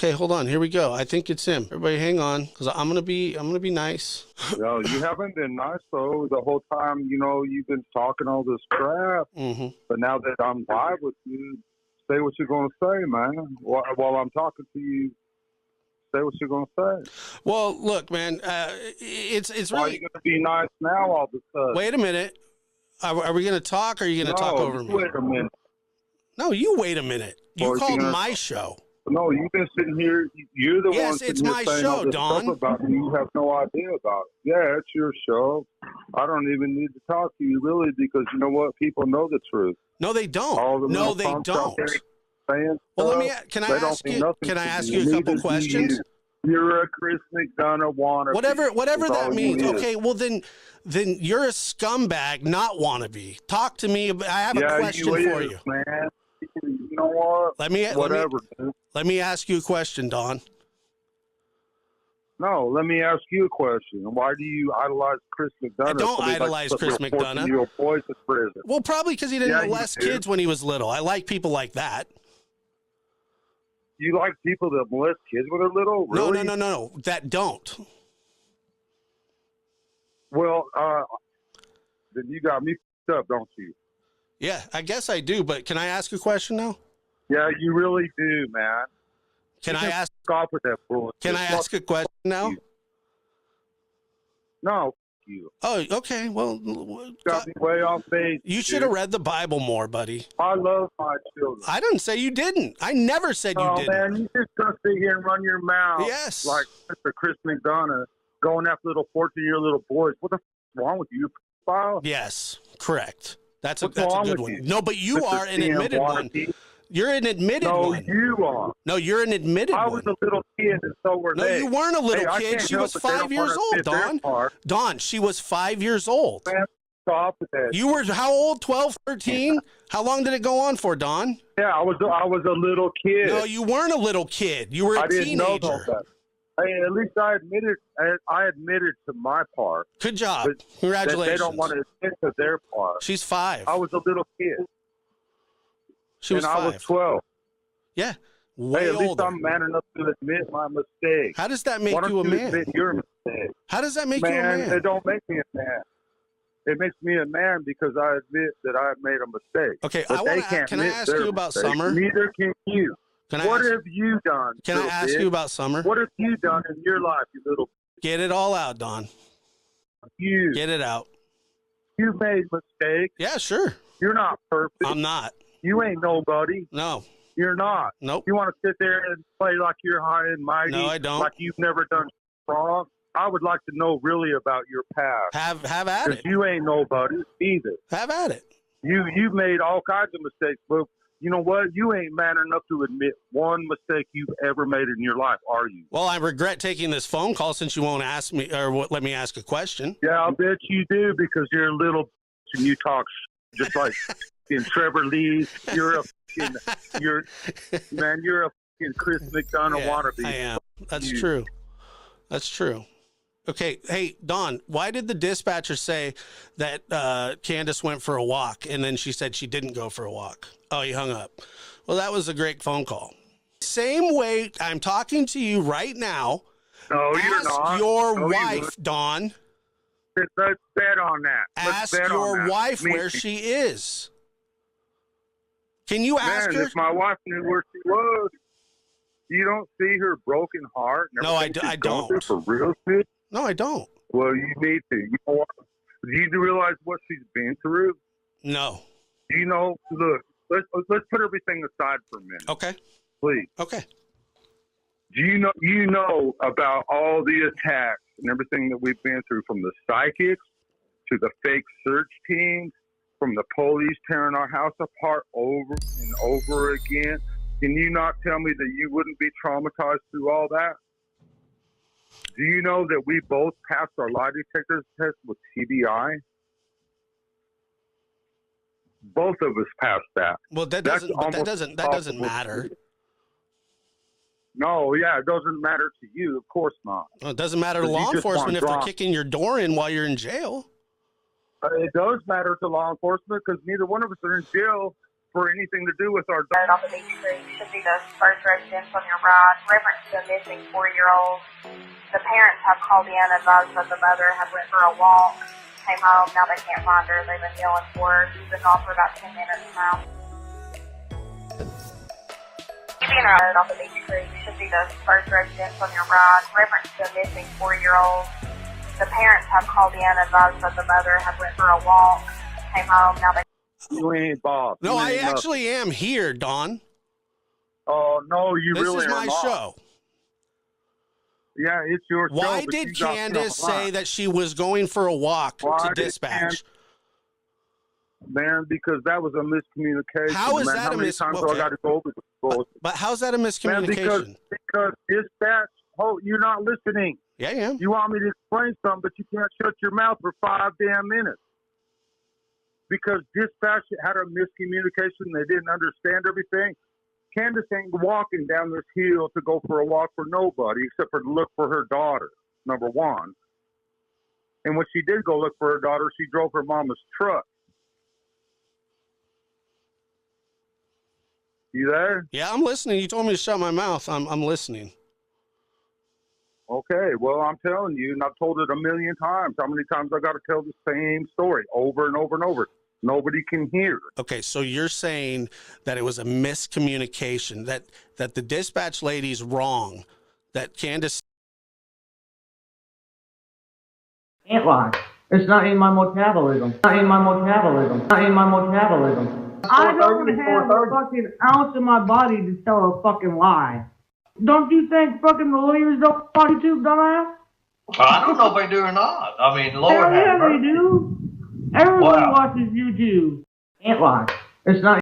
Okay, hold on. Here we go. I think it's him. Everybody hang on, because I'm gonna be nice. No, you haven't been nice though. The whole time, you've been talking all this crap. Mm-hmm. But now that I'm live with you, say what you're gonna say, man. While I'm talking to you, say what you're gonna say. Well, look, man. It's Why really. are you gonna be nice now all of a sudden? Wait a minute. Are we gonna talk? Or are you gonna talk over me? Wait a minute. No, you wait a minute. You called my show. No, you've been sitting here. You're the one. Yes, it's my show, Don. About me. You have no idea about it. Yeah, it's your show. I don't even need to talk to you really, because you know what? People know the truth. No, they don't. No, they don't. Well, let me. Can I ask you? Can I ask you a couple questions? You're a Chris McDonough wannabe. Whatever that means. Okay, well then you're a scumbag, not wannabe. Talk to me. I have a question for you. Man. You know what? Let me ask you a question, Don. No, let me ask you a question. Why do you idolize Chris McDonough? I don't idolize Chris McDonough. Boys in prison. Well, probably because he didn't molest kids when he was little. I like people like that. You like people that molest kids when they're little? Really? No. That don't. Well, then you got me f***ed up, don't you? Yeah, I guess I do, but can I ask a question now? Yeah, you really do, man. Can I ask a question now? No, you. Oh, okay. Well, got me way off base. You should have read the Bible more, buddy. I love my children. I didn't say you didn't. I never said you didn't. Oh, man, you just gonna sit here and run your mouth. Yes. Like Mr. Chris McDonough going after little 14-year little boys. What the f*** is wrong with you? File? Yes, correct. That's a good one. No, but you are an admitted one. You're an admitted one. No, you are. No, you're an admitted one. I was a little kid, and so were they. No, you weren't a little kid. She was 5 years old, Don. Don, she was 5 years old. Man, stop with that. You were how old? 12, 13? How long did it go on for, Don? Yeah, I was a little kid. No, you weren't a little kid. You were a teenager. I didn't know that. Hey, at least I admitted to my part. Good job. Congratulations. They don't want to admit to their part. She's 5. I was a little kid. She was 5. I was 12. Yeah, way at least older. I'm man enough to admit my mistake. How does that make you a man? Admit your mistake? How does that make you a man? It don't make me a man. It makes me a man because I admit that I made a mistake. Okay, can I ask you about Summer? Neither can you. What have you done? Can I ask you about Summer? What have you done in your life, you little? Get it all out, Don. Get it out. You made mistakes. Yeah, sure. You're not perfect. I'm not. You ain't nobody. No. You're not. Nope. You want to sit there and play like you're high and mighty? No, I don't. Like you've never done wrong? I would like to know really about your past. Have at it. You ain't nobody either. Have at it. You've made all kinds of mistakes, but you know what? You ain't man enough to admit one mistake you've ever made in your life, are you? Well, I regret taking this phone call since you won't ask me or let me ask a question. Yeah, I'll bet you do because you're a little and you talk just like in Trevor Lee. You're a fucking Chris McDonough wannabe. I am. That's true. That's true. Okay. Hey, Don, why did the dispatcher say that Candus went for a walk and then she said she didn't go for a walk? Oh, he hung up. Well, that was a great phone call. Same way I'm talking to you right now. No, you're not. Ask your wife, Don. Let's bet on that. Ask your wife where she is. Can you ask her? If my wife knew where she was, you don't see her broken heart. No, I don't. For real shit? No, I don't. Well, you need to. You know what? Do you realize what she's been through? No. You know, look, let's put everything aside for a minute. Okay. Please. Okay. Do you know about all the attacks and everything that we've been through, from the psychics to the fake search teams, from the police tearing our house apart over and over again? Can you not tell me that you wouldn't be traumatized through all that? Do you know that we both passed our lie detector test with TBI? Both of us passed that. Well, that doesn't matter. No, yeah, it doesn't matter to you. Of course not. Well, it doesn't matter to law enforcement if they're kicking your door in while you're in jail. It does matter to law enforcement because neither one of us are in jail. for anything to do with our Right off of Beach Creek should be the first residence on your right. Reference to a missing 4-year-old. The parents have called in and advised that the mother had went for a walk, came home, now they can't find her. They've been yelling for her. She's been gone for about 10 minutes now. Being right off of Beach Creek should be the first residence on your right. Reference to a missing 4-year-old. The parents have called in and advised that the mother had went for a walk, came home, now they... You ain't Bob. No, You I ain't actually am here, Don. Oh, no, you This really is my are not. show. Yeah, it's your show. Why but did you got Candus some line. say that she was going for a walk Why to did dispatch? Man, because that was a miscommunication. How is man. that How a many mis- times okay. do I got to go over this? But how's that a Man, miscommunication? because dispatch, you're not listening. Yeah, I am. You want me to explain something, but you can't shut your mouth for 5 damn minutes. Because dispatch had a miscommunication. They didn't understand everything. Candus ain't walking down this hill to go for a walk for nobody except for to look for her daughter, number one. And when she did go look for her daughter, she drove her mama's truck. You there? Yeah, I'm listening. You told me to shut my mouth. I'm listening. Okay, well, I'm telling you, and I've told it a million times. How many times I got to tell the same story over and over and over? Nobody can hear. Okay, so you're saying that it was a miscommunication, that the dispatch lady's wrong, that Candus... Can't lie. It's not in my metabolism. Not in my metabolism. Not in my metabolism. I don't have a fucking ounce in my body to tell a fucking lie. Don't you think fucking the lawyers don't watch YouTube, dumbass? I don't know if they do or not. I mean, Lord Hell have yeah, mercy. they do. Everybody Wow. watches YouTube. Can't lie. It's not